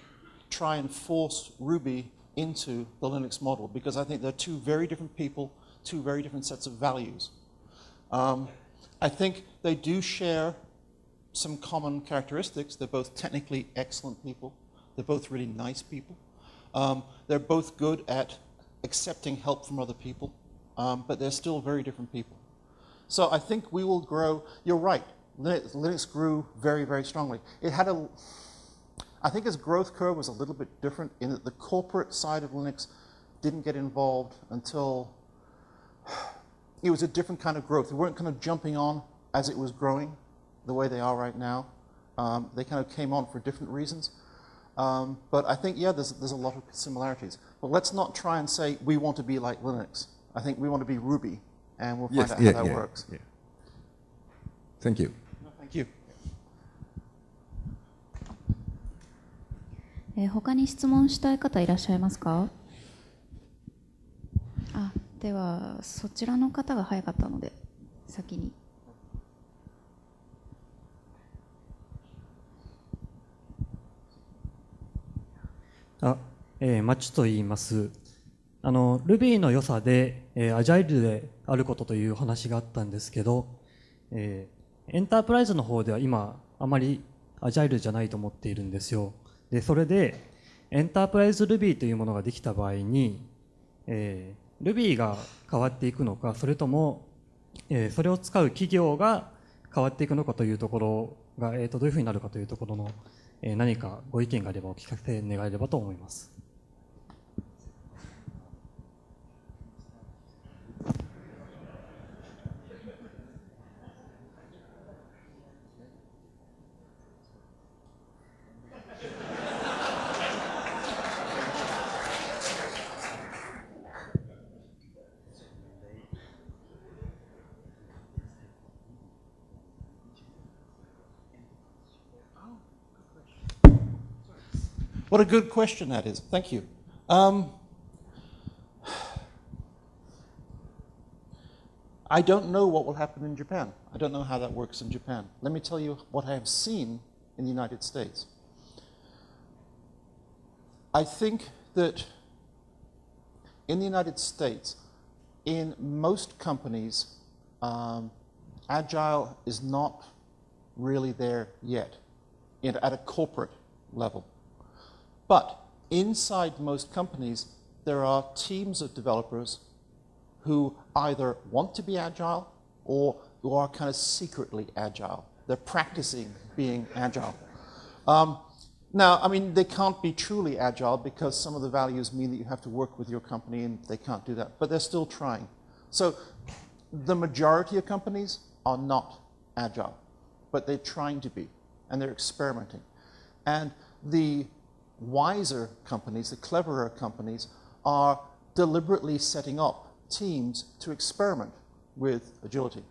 try and force Ruby into the Linux model, because I think they're two very different people, two very different sets of values. I think they do share some common characteristics. They're both technically excellent people. They're both really nice people. They're both good at accepting help from other people, but they're still very different people. So I think we will grow. You're right. Linux grew very, very strongly. It had I think its growth curve was a little bit different in that the corporate side of Linux didn't get involved until it was a different kind of growth. They weren't kind of jumping on as it was growing the way they are right now. They kind of came on for different reasons. But I think, yeah, there's a lot of similarities. But let's not try and say we want to be like Linux. I think we want to be Ruby, and we'll find out how that works. Yeah. Thank you. No, thank you. 他に質問したい方いらっしゃいますか？ではそちらの方が早かったので先に。マチと言います。Ruby の良さで、アジャイルであることという話があったんですけど、エンタープライズの方では今あまりアジャイルじゃないと思っているんですよ。でそれでエンタープライズ Ruby というものができた場合に、Ruby が変わっていくのか、それとも、それを使う企業が変わっていくのかというところが、どういうふうになるかというところの、何かご意見があればお聞かせ願えればと思います。What a good question that is. Thank you. I don't know what will happen in Japan. I don't know how that works in Japan. Let me tell you what I have seen in the United States. I think that in the United States, in most companies, Agile is not really there yet at a corporate level. But inside most companies, there are teams of developers who either want to be agile or who are kind of secretly agile. They're practicing being agile. Now, I mean, they can't be truly agile because some of the values mean that you have to work with your company and they can't do that, but they're still trying. So the majority of companies are not agile, but they're trying to be, and they're experimenting. And the wiser companies, the cleverer companies, are deliberately setting up teams to experiment with agility.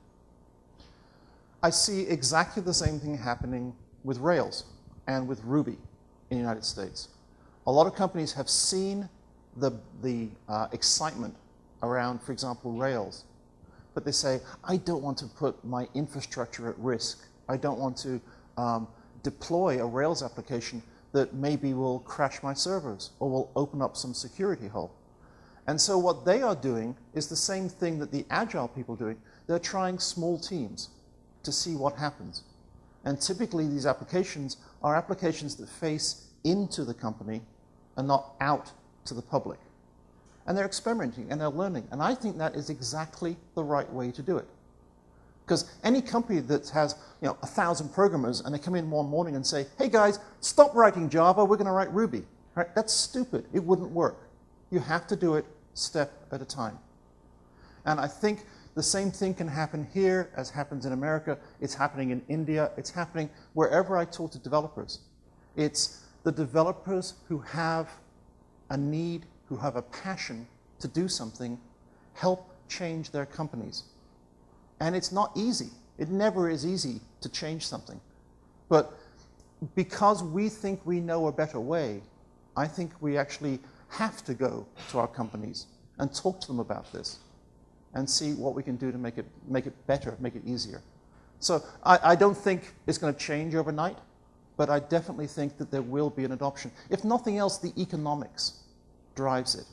I see exactly the same thing happening with Rails and with Ruby in the United States. A lot of companies have seen the excitement around, for example, Rails, but they say, I don't want to put my infrastructure at risk. I don't want to deploy a Rails application that maybe will crash my servers or will open up some security hole. And so what they are doing is the same thing that the agile people are doing. They're trying small teams to see what happens. And typically these applications are applications that face into the company and not out to the public. And they're experimenting and they're learning. And I think that is exactly the right way to do it. Because any company that has 1,000 programmers and they come in one morning and say, hey guys, stop writing Java, we're going to write Ruby. Right? That's stupid. It wouldn't work. You have to do it step at a time. And I think the same thing can happen here as happens in America. It's happening in India. It's happening wherever I talk to developers. It's the developers who have a need, who have a passion to do something, help change their companies. And it's not easy. It never is easy to change something. But because we think we know a better way, I think we actually have to go to our companies and talk to them about this and see what we can do to make it better, make it easier. So I don't think it's going to change overnight, but I definitely think that there will be an adoption. If nothing else, the economics drives it.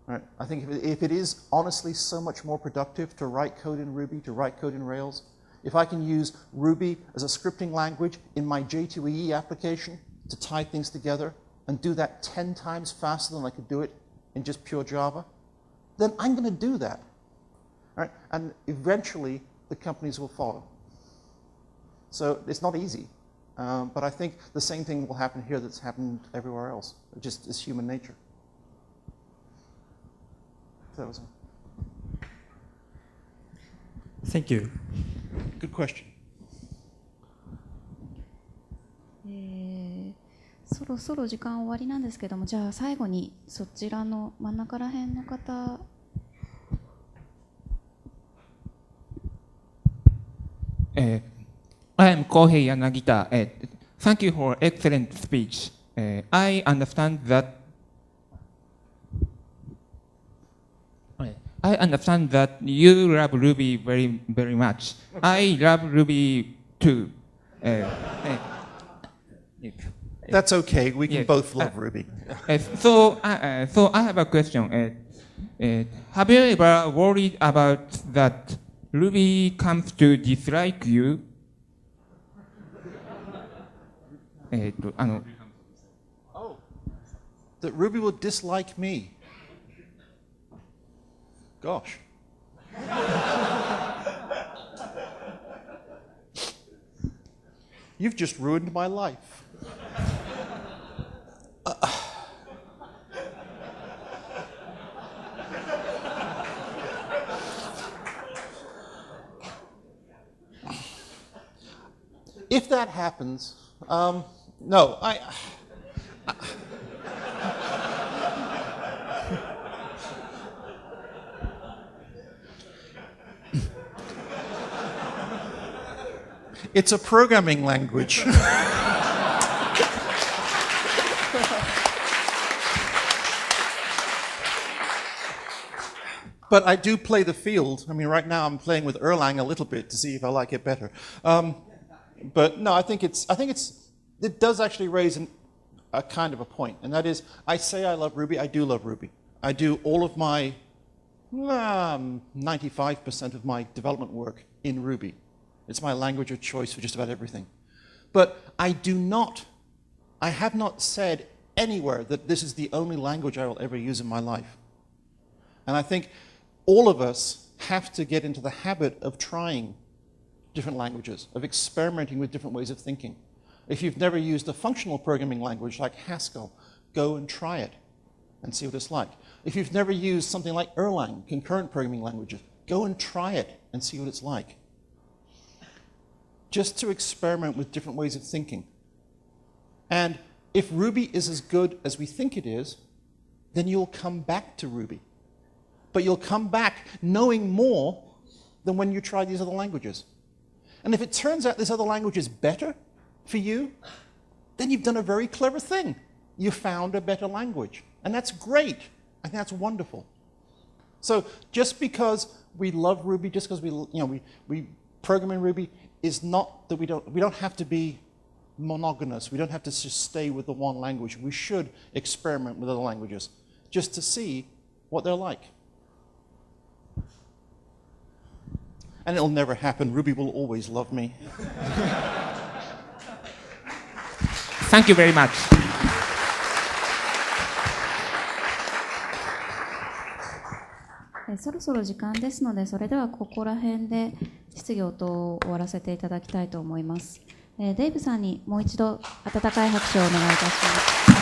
Right? I think if it is honestly so much more productive to write code in Ruby, to write code in Rails, if I can use Ruby as a scripting language in my J2EE application to tie things together and do that 10 times faster than I could do it in just pure Java, then I'm going to do that. Right? And eventually, the companies will follow. So it's not easy. But I think the same thing will happen here that's happened everywhere else. It just is human nature. That was it. Thank you. Good question. そろそろ時間終わりなんですけども、じゃあ最後にそちらの真ん中ら辺の方。I am Kohei Yanagita. Thank you for excellent speech. I understand that you love Ruby very, very much. I love Ruby too. That's okay. We can both love Ruby. So I have a question. Have you ever worried about that Ruby comes to dislike you? Oh, that Ruby will dislike me. Gosh. You've just ruined my life. If that happens, no, it's a programming language. But I do play the field. I mean, right now I'm playing with Erlang a little bit to see if I like it better. But no, I think it does actually raise a kind of a point, and that is, I say I love Ruby. I do love Ruby. I do all of my 95% of my development work in Ruby. It's my language of choice for just about everything. But I have not said anywhere that this is the only language I will ever use in my life. And I think all of us have to get into the habit of trying different languages, of experimenting with different ways of thinking. If you've never used a functional programming language like Haskell, go and try it and see what it's like. If you've never used something like Erlang, concurrent programming languages, go and try it and see what it's like. Just to experiment with different ways of thinking. And if Ruby is as good as we think it is, then you'll come back to Ruby. But you'll come back knowing more than when you try these other languages. And if it turns out this other language is better for you, then you've done a very clever thing. You found a better language. And that's great. I think that's wonderful. So just because we love Ruby, just because we program in Ruby, is not that we don't have to be monogamous. We don't have to just stay with the one language. We should experiment with other languages just to see what they're like. And it'll never happen. Ruby will always love me. Thank you very much. そろそろ時間ですので、それではここら辺で質質疑応答を終わらせていただきたいと思います。デイブさんにもう一度温かい拍手をお願いいたします。